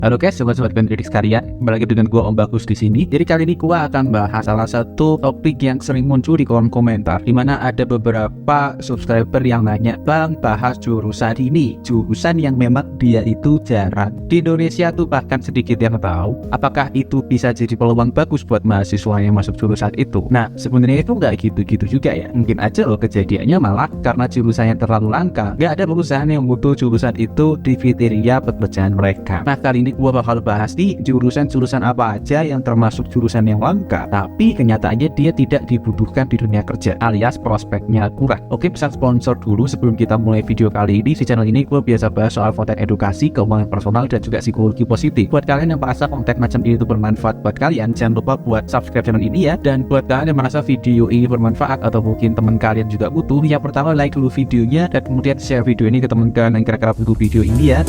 Halo guys, sobat-sobat pendidik sekalian, kembali lagi dengan gua Om Bagus di sini. Jadi kali ini gua akan bahas salah satu topik yang sering muncul di kolom komentar, di mana ada beberapa subscriber yang nanya, "Bang, bahas jurusan ini, jurusan yang memang dia itu jarang di Indonesia tuh bahkan sedikit yang tahu. Apakah itu bisa jadi peluang bagus buat mahasiswa yang masuk jurusan itu?" Nah, sebenarnya itu nggak gitu-gitu juga ya. Mungkin aja loh kejadiannya malah karena jurusan yang terlalu langka, nggak ada perusahaan yang butuh jurusan itu di kriteria pekerjaan mereka. Nah, kali ini gua bakal bahas di jurusan-jurusan apa aja yang termasuk jurusan yang langka, tapi kenyataannya dia tidak dibutuhkan di dunia kerja, alias prospeknya kurang. Oke, pesan sponsor dulu sebelum kita mulai video kali ini. Di channel ini gue biasa bahas soal konten edukasi, keuangan personal, dan juga psikologi positif. Buat kalian yang merasa konten macam ini itu bermanfaat buat kalian, jangan lupa buat subscribe channel ini ya. Dan buat kalian yang merasa video ini bermanfaat atau mungkin teman kalian juga butuh, yang pertama like dulu videonya dan kemudian share video ini ke teman kalian yang kira-kira butuh video ini ya.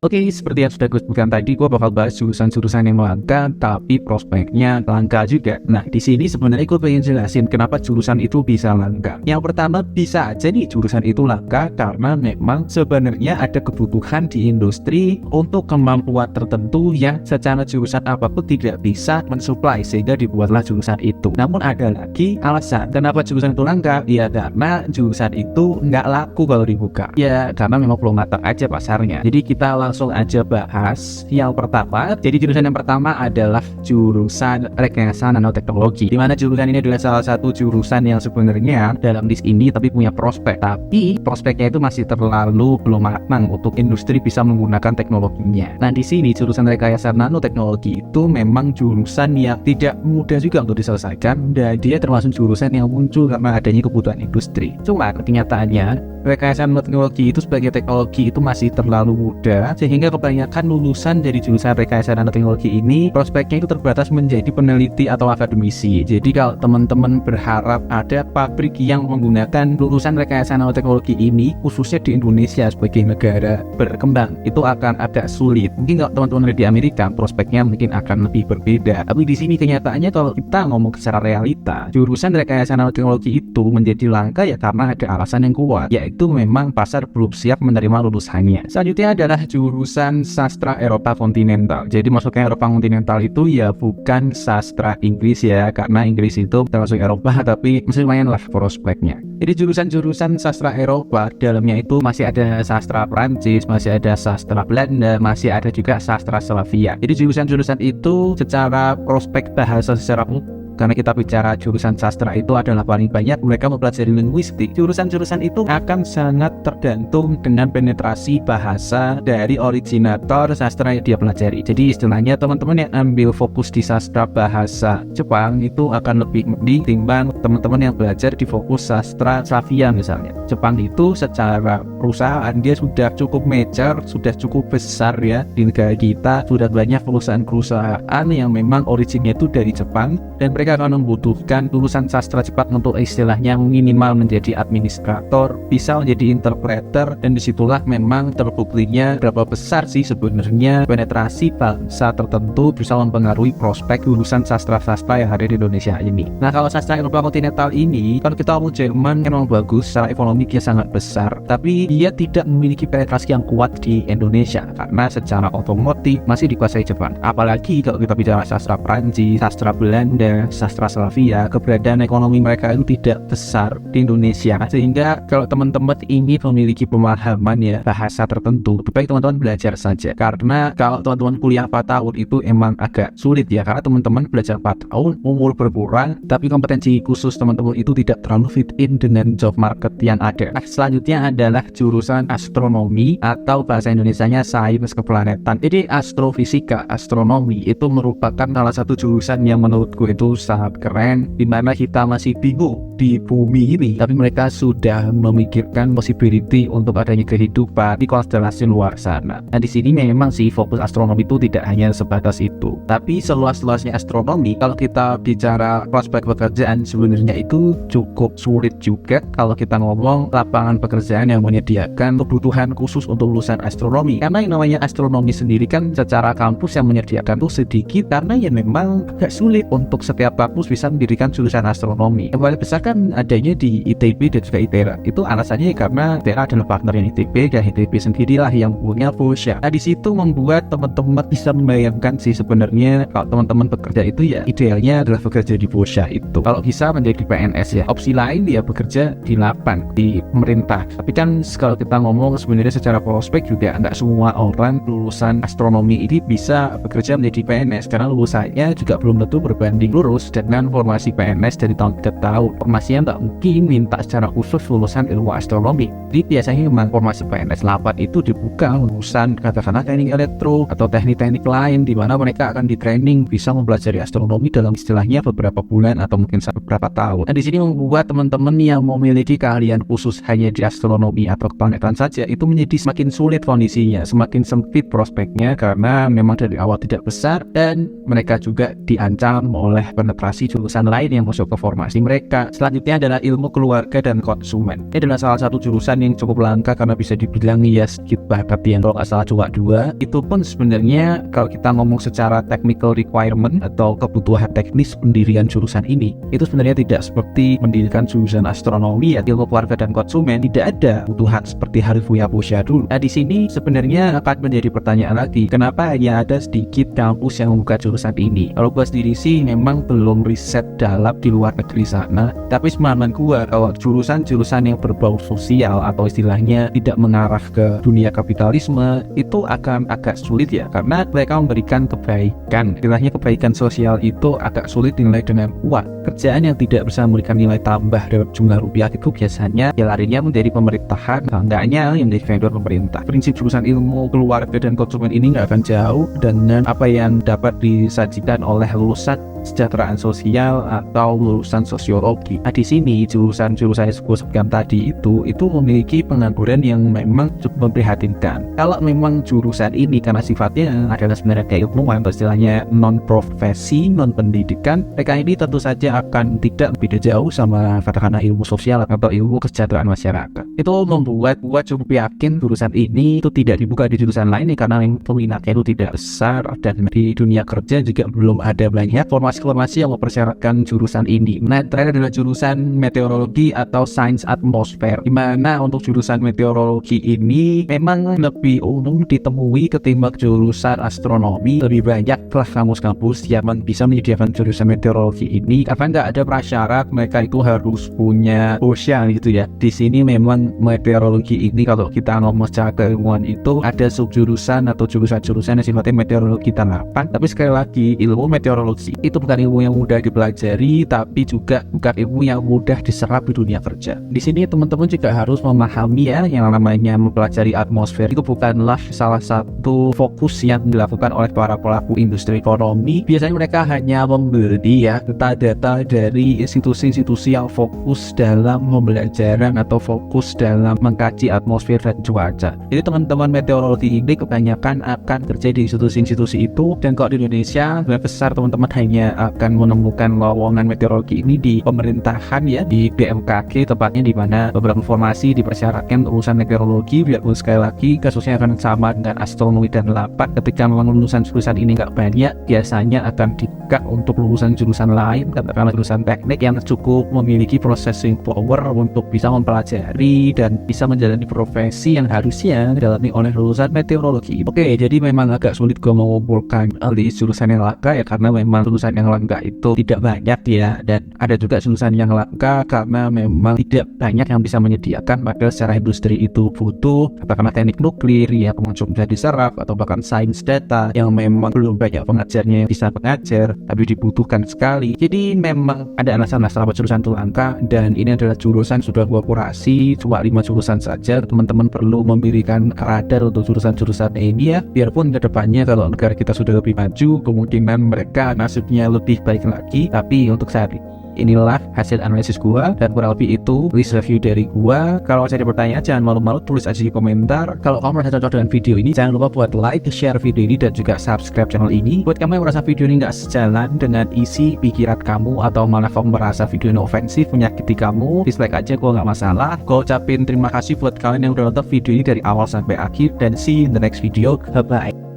Oke, seperti yang sudah gue sebutkan tadi, gue bakal bahas jurusan-jurusan yang langka, tapi prospeknya langka juga. Nah, di sini sebenarnya gue pengen jelasin kenapa jurusan itu bisa langka. Yang pertama, bisa aja nih jurusan itu langka karena memang sebenarnya ada kebutuhan di industri untuk kemampuan tertentu yang secara jurusan apapun tidak bisa mensuplai, sehingga dibuatlah jurusan itu. Namun ada lagi alasan kenapa jurusan itu langka, ya karena jurusan itu nggak laku kalau dibuka. Ya, karena memang belum matang aja pasarnya. Jadi kita langsung aja bahas yang pertama. Jadi jurusan yang pertama adalah jurusan rekayasa nanoteknologi, di mana jurusan ini adalah salah satu jurusan yang sebenarnya dalam list ini tapi punya prospek, tapi prospeknya itu masih terlalu belum matang untuk industri bisa menggunakan teknologinya. Nah, di sini jurusan rekayasa nanoteknologi itu memang jurusan yang tidak mudah juga untuk diselesaikan, dan dia termasuk jurusan yang muncul karena adanya kebutuhan industri. Cuma kenyataannya rekayasa nanoteknologi itu sebagai teknologi itu masih terlalu muda, sehingga kebanyakan lulusan dari jurusan rekayasa nanoteknologi ini prospeknya itu terbatas menjadi peneliti atau akademisi. Jadi kalau teman-teman berharap ada pabrik yang menggunakan lulusan rekayasa nanoteknologi ini khususnya di Indonesia sebagai negara berkembang, itu akan agak sulit. Mungkin kalau teman-teman di Amerika prospeknya mungkin akan lebih berbeda. Tapi di sini kenyataannya kalau kita ngomong secara realita, jurusan rekayasa nanoteknologi itu menjadi langka ya karena ada alasan yang kuat, yaitu memang pasar belum siap menerima lulusannya. Selanjutnya adalah jurusan sastra Eropa kontinental. Jadi masuknya Eropa kontinental itu ya bukan sastra Inggris ya, karena Inggris itu termasuk Eropa, tapi masih lumayan lah prospeknya. Jadi jurusan-jurusan sastra Eropa dalamnya itu masih ada sastra Prancis, masih ada sastra Belanda, masih ada juga sastra Slavia. Jadi jurusan-jurusan itu secara prospek bahasa secara karena kita bicara jurusan sastra itu adalah paling banyak mereka mempelajari linguistik, jurusan-jurusan itu akan sangat tergantung dengan penetrasi bahasa dari originator sastra yang dia pelajari. Jadi istilahnya teman-teman yang ambil fokus di sastra bahasa Jepang itu akan lebih mending timbang teman-teman yang belajar di fokus sastra Slavia misalnya. Jepang itu secara perusahaan dia sudah cukup major, sudah cukup besar ya di negara kita, sudah banyak perusahaan-perusahaan yang memang originnya itu dari Jepang, dan mereka akan membutuhkan lulusan sastra Jepang untuk istilahnya minimal menjadi administrator, bisa menjadi interpreter, dan disitulah memang terbuktinya berapa besar sih sebenarnya penetrasi bangsa tertentu bisa mempengaruhi prospek lulusan sastra-sastra yang ada di Indonesia ini. Nah, kalau sastra Eropa kontinental ini, kalau kita ngomong Jerman memang bagus, secara ekonomi dia sangat besar, tapi dia tidak memiliki penetrasi yang kuat di Indonesia karena secara otomotif masih dikuasai Jepang. Apalagi kalau kita bicara sastra Prancis, sastra Belanda, sastra Slavia, keberadaan ekonomi mereka itu tidak besar di Indonesia, sehingga kalau teman-teman ingin memiliki pemahaman ya bahasa tertentu, lebih baik teman-teman belajar saja. Karena kalau teman-teman kuliah 4 tahun itu emang agak sulit ya, karena teman-teman belajar 4 tahun, umur berkurang, tapi kompetensi khusus teman-teman itu tidak terlalu fit in dengan job market yang ada. Nah, selanjutnya adalah jurusan astronomi atau bahasa Indonesianya sains keplanetan. Jadi astrofisika, astronomi itu merupakan salah satu jurusan yang menurutku itu sangat keren, dimana kita masih bingung di bumi ini, tapi mereka sudah memikirkan possibility untuk adanya kehidupan di konstelasi luar sana. Nah, di sini memang sih fokus astronomi itu tidak hanya sebatas itu, tapi seluas-luasnya astronomi. Kalau kita bicara prospek pekerjaan sebenarnya itu cukup sulit juga kalau kita ngomong lapangan pekerjaan yang menyediakan kebutuhan khusus untuk lulusan astronomi, karena yang namanya astronomi sendiri kan secara kampus yang menyediakan itu sedikit, karena ya memang agak sulit untuk setiap setiap kampus bisa mendirikan jurusan astronomi. Yang paling besar kan adanya di ITB dan juga ITERA. Itu alasannya karena ITERA adalah partnernya ITB, dan ITB sendirilah yang punya FOSHA. Nah, di situ membuat teman-teman bisa membayangkan sih sebenarnya kalau teman-teman bekerja itu ya idealnya adalah bekerja di FOSHA itu. Kalau bisa menjadi PNS ya. Opsi lain dia bekerja di lapan, di pemerintah. Tapi kan kalau kita ngomong sebenarnya secara prospek juga nggak semua orang lulusan astronomi ini bisa bekerja menjadi PNS, karena lulusannya juga belum tentu berbanding lurus dengan formasi PNS dari tahun ke tahun. Formasinya nggak mungkin minta secara khusus lulusan ilmu astronomi. Jadi biasanya memang formasi PNS 8 itu dibuka lulusan katakanlah teknik elektro atau teknik-teknik lain, di mana mereka akan di training bisa mempelajari astronomi dalam istilahnya beberapa bulan atau mungkin beberapa tahun. Nah, di sini membuat teman-teman yang memiliki keahlian khusus hanya di astronomi atau keplanetan saja itu menjadi semakin sulit kondisinya, semakin sempit prospeknya, karena memang dari awal tidak besar dan mereka juga diancam oleh penetrasi jurusan lain yang masuk ke formasi mereka. Selanjutnya adalah ilmu keluarga dan konsumen. Ini adalah salah satu jurusan yang cukup langka karena bisa dibilang ya sedikit banget yang kalau nggak salah cuma 2. Itu pun sebenarnya kalau kita ngomong secara technical requirement atau kebutuhan teknis pendirian jurusan ini, itu sebenarnya tidak seperti mendirikan jurusan astronomi ya, ilmu keluarga dan konsumen. Tidak ada kebutuhan seperti harus punya FOSHA dulu. Nah, di sini sebenarnya akan menjadi pertanyaan lagi, kenapa hanya ada sedikit kampus yang membuka jurusan ini? Kalau gue sendiri sih memang belum riset dalam di luar negeri sana, tapi semangat gue kalau jurusan-jurusan yang berbau sosial atau istilahnya tidak mengarah ke dunia kapitalisme itu akan agak sulit ya, karena mereka memberikan kebaikan. Istilahnya kebaikan sosial itu agak sulit dinilai dengan uang. Kerjaan yang tidak bisa memberikan nilai tambah dalam jumlah rupiah itu biasanya ya larinya menjadi pemerintahan, enggaknya yang menjadi vendor pemerintah. Prinsip jurusan ilmu keluarga dan konsumen ini nggak akan jauh dengan apa yang dapat disajikan oleh lulusan kesejahteraan sosial atau lulusan sosiologi. Nah, di sini jurusan-jurusan yang saya sebutkan tadi itu memiliki pengangguran yang memang cukup memprihatinkan. Kalau memang jurusan ini karena sifatnya adalah sebenarnya keilmuan atau istilahnya non profesi, non pendidikan, mereka ini tentu saja akan tidak beda jauh sama katakanlah ilmu sosial atau ilmu kesejahteraan masyarakat. Itu membuat cukup yakin jurusan ini itu tidak dibuka di jurusan lain karena peminatnya itu tidak besar, dan di dunia kerja juga belum ada banyak formasi yang mempersyaratkan jurusan ini. Nah, terakhir adalah jurusan meteorologi atau sains atmosfer, di mana untuk jurusan meteorologi ini memang lebih umum ditemui ketimbang jurusan astronomi. Lebih banyak kelas kampus-kampus yang bisa menyediakan jurusan meteorologi ini karena nggak ada prasyarat mereka itu harus punya FOSHA gitu ya. Di sini memang meteorologi ini kalau kita ngomong secara keilmuan itu ada subjurusan atau jurusan-jurusan yang sifatnya meteorologi tanaman. Tapi sekali lagi, ilmu meteorologi itu bukan ilmu yang mudah dipelajari, tapi juga bukan ilmu yang mudah diserap di dunia kerja. Di sini teman-teman juga harus memahami ya, yang namanya mempelajari atmosfer itu bukanlah salah satu fokus yang dilakukan oleh para pelaku industri ekonomi. Biasanya mereka hanya membeli ya data-data dari institusi-institusi yang fokus dalam pembelajaran atau fokus dalam mengkaji atmosfer dan cuaca. Jadi teman-teman meteorologi ini kebanyakan akan kerja di institusi-institusi itu, dan kalau di Indonesia besar teman-teman hanya akan menemukan lowongan meteorologi ini di pemerintahan ya, di BMKG tepatnya, di mana beberapa informasi dipersyaratkan lulusan meteorologi. Biarpun sekali lagi kasusnya akan sama dengan astronomi dan lapan, ketika memang lulusan jurusan ini nggak banyak, biasanya akan dibuka untuk lulusan jurusan lain, katakanlah jurusan teknik yang cukup memiliki processing power untuk bisa mempelajari dan bisa menjalani profesi yang harusnya dialami oleh lulusan meteorologi. Oke, jadi memang agak sulit gue mengumpulkan di jurusan yang langka ya, karena memang jurusan yang langka itu tidak banyak ya, dan ada juga jurusan yang langka karena memang tidak banyak yang bisa menyediakan, padahal secara industri itu butuh katakanlah teknik nuklir ya, pengunjung bisa diserap, atau bahkan sains data yang memang belum banyak pengajarnya yang bisa mengajar tapi dibutuhkan sekali. Jadi memang ada alasan-alasan kenapa jurusan itu langka, dan ini adalah jurusan sudah gua kurasi cuma 5 jurusan saja. Teman-teman perlu memberikan radar untuk jurusan-jurusan ini ya, biarpun kedepannya kalau negara kita sudah lebih maju kemungkinan mereka nasibnya lebih baik lagi. Tapi untuk saat ini inilah hasil analisis gua, dan kurang lebih itu list review dari gua. Kalau ada pertanyaan jangan malu-malu tulis aja di komentar. Kalau kamu merasa cocok dengan video ini, jangan lupa buat like, share video ini, dan juga subscribe channel ini. Buat kamu yang merasa video ini nggak sejalan dengan isi pikiran kamu, atau malah kamu merasa video ini ofensif, menyakiti kamu, dislike aja, gua nggak masalah. Gua ucapin terima kasih buat kalian yang udah nonton video ini dari awal sampai akhir, dan see you in the next video. Bye bye.